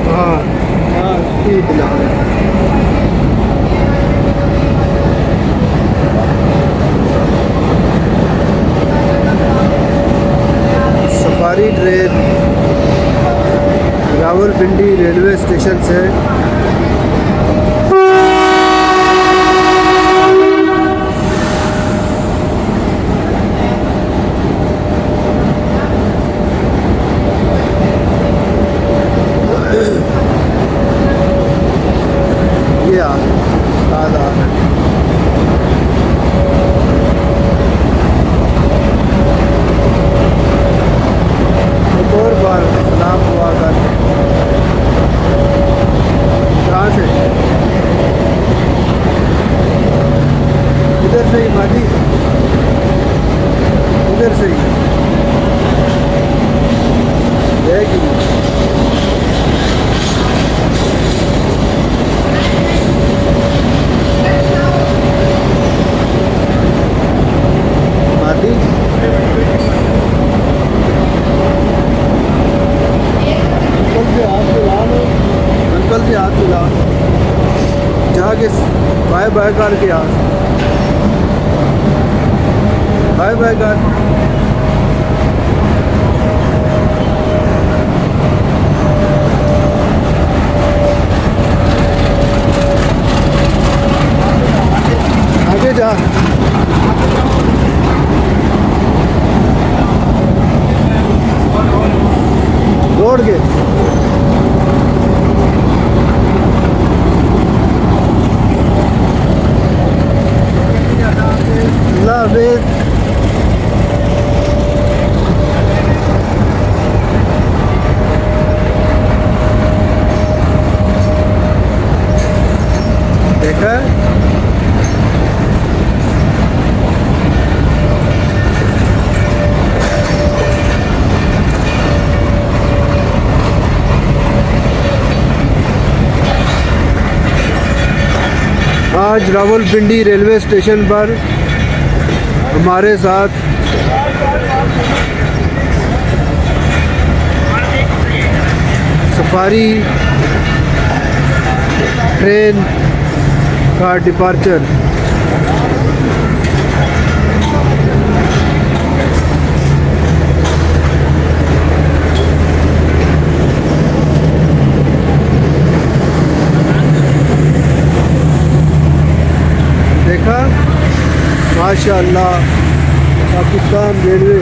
हाँ हाँ ठीक है। Safari train Rawalpindi railway station से ये आ रहा है। एक और बार सलाम हुआ कर कहाँ से इधर से ही मादी इधर से ही मादी अंकल से हाथ मिला जाके बाय बाय करके आ बाय बाय कर आगे जा दौड़ के love it. देखा आज रावलपिंडी रेलवे स्टेशन पर हमारे साथ सफारी ट्रेन का डिपार्चर देखा माशाअल्लाह पाकिस्तान रेलवे